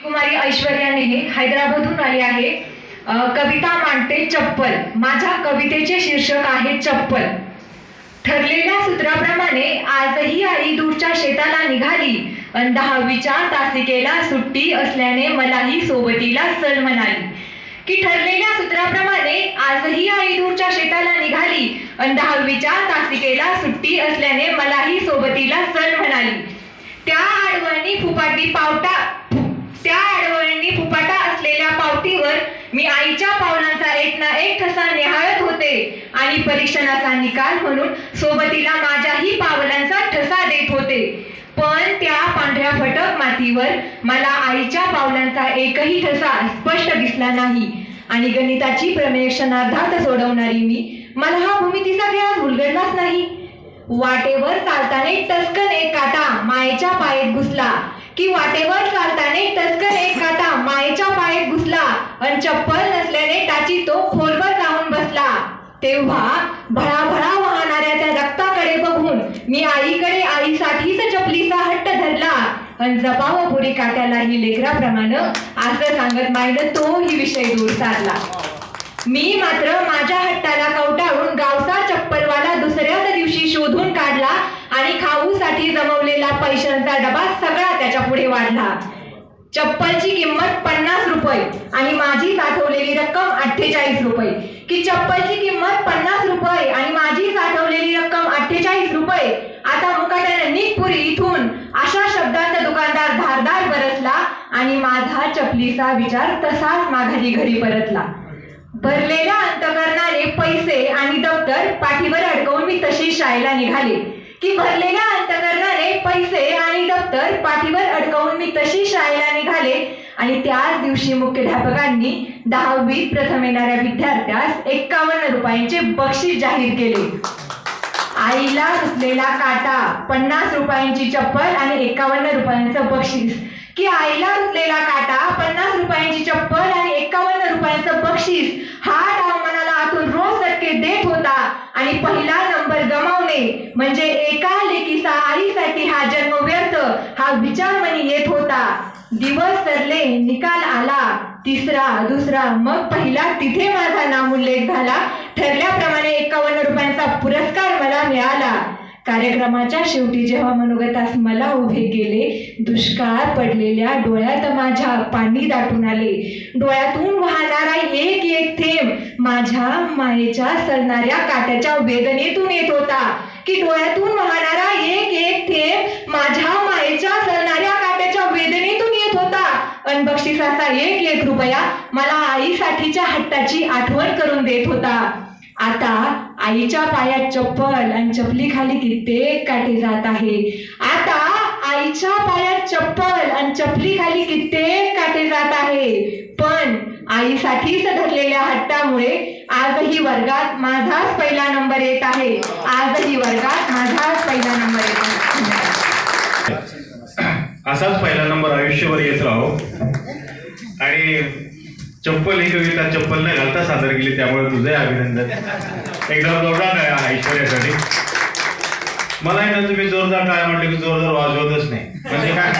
कुमारी ऐश्वर्याने हैदराबादहून आली आहे. कविता मांडते चप्पल. माझ्या कवितेचे शीर्षक आहे चप्पल. ठरलेल्या सूत्राप्रमाणे आजही आई दूरच्या शेताला निघाली. 10वीच्या तासिकेला सुट्टी असल्याने मलाही सोबतीला चल म्हणाली. की ठरलेल्या सूत्राप्रमाणे आजही आई दूरच्या शेताला निघाली. 10वीच्या तासिकेला सुट्टी असल्याने मलाही सोबतीला चल म्हणाली. त्या आडवळणी फुपाटा असलेल्या पावतीवर मी आईच्या पावलांचा एक ना एक ठसा निहाळत होते आणि परीक्षणाचा निकाल म्हणून सोबतीला माझ्याही पावलांचा ठसा देत होते. पण त्या पांढऱ्या फटक मातीवर मला आईच्या पावलांचा एकही ठसा स्पष्ट दिसला नाही. आणि गणिताची प्रमेय क्षणार्धात सोडवणारी मला हा भूमितीचा खेळ उलगडलाच नाही. वाटेवर चालताना टचकन एक काटा मायेच्या पायात घुसला. की वाटेवर चालताना टचकन एक काटा मायेच्या पायात घुसला आणि चप्पल नसल्याने टाची तो खोलवर जाऊन बसला. तेव्हा भळाभळा वाहणाऱ्या त्या रक्ताकडे बघून मी आईकडे आईसाठीच चपलीचा हट्ट धरला आणि जपावपुरी काट्यालाही लेकराप्रमाणे असं सांगत मायनं तोही विषय दूर सारला. मी मात्र माझ्या हट्टाला कवटाळून गावचा चप्पलवाला दुसऱ्याच दिवशी शोधून काढला आणि खाऊसाठी जमवलेला पैशांचा डबा सगळा त्याच्या पुढे वाढला. चप्पलची किंमत 50 रुपये आणि माझी साठवलेली रक्कम 48 रुपये. की चप्पलची किंमत 50 रुपये आणि माझी साठवलेली रक्कम 48 रुपये. आता मुकाट्याने निघपुरी इथून अशा शब्दांत दुकानदार धारदार बरसला आणि माझा चपलीचा विचार तसाच माघारी घरी परतला. भरलेल्या अंतकरणाने पैसे आणि दप्तर पाठीवर अडकवून मी तशी शाळेला निघाले. की भरलेल्या अंतकरणाने पैसे आणि दप्तर पाठीवर अडकवून मी तशी शाळेला निघाले. आणि त्याच दिवशी मुख्याध्यापकांनी 10वीत प्रथम येणाऱ्या विद्यार्थ्यास 51 रुपयांचे बक्षीस जाहीर केले. आईला रुतलेला काटा, 50 रुपयांची चप्पल आणि 51 रुपयांचं बक्षीस. की आईला रुतलेला काटा, 50 रुपयांची चप्पल आणि 51 रुपयांचं बक्षीस हा डाव मनाला आतून रोज धक्के देत होता. आणि पहिला नंबर गमावणे म्हणजे एका लेकीचा आईसाठी हा जन्म व्यर्थ हा विचार मनी येत होता. दिवस सरले, निकाल आला. तिसरा, दुसरा, मग पहिला, तिथे माझा नामोल्लेख झाला. ठरल्याप्रमाणे 51 रुपयांचा पुरस्कार मला मिळाला. कार्यक्रमाच्या शेवटी जेव्हा मनोगतास मला उभे केले, दुष्काळ पडलेल्या डोळ्यात माझ्या पाणी दाटून आले. डोळ्यातून वाहणारा एक एक थेंब माझ्या मायेच्या सरणाऱ्या काट्याच्या वेदनेतून येत होता. की डोळ्यातून वाहणारा एक एक थेंब माझ्या मायेच्या सरणाऱ्या काट्याच्या वेदनेतून येत होता. आणि बक्षिसाचा 1 रुपया मला आईसाठीच्या हट्टाची आठवण करून देत होता. आता आईच्या पायात चप्पल आणि चपली खाली कित्येक काटे जात आहे. आता आईच्या पायात चप्पल आणि चपली खाली कित्येक काटे जात आहे. पण आईसाठीच धरलेल्या हट्टामुळे आजही वर्गात माझाच पहिला नंबर येत आहे. आजही वर्गात माझाच पहिला नंबर येत आहे. असाच पहिला नंबर आयुष्यभर येत राहो. आणि चप्पल ही कविता चप्पल न घालता सादर केली, त्यामुळे तुझे अभिनंदन. एकदम जोरदार आहे ऐश्वर्यासाठी. मला आहे ना, तुम्ही जोरदार काय म्हटलं की जोरदार वाजवतच नाही म्हणजे काय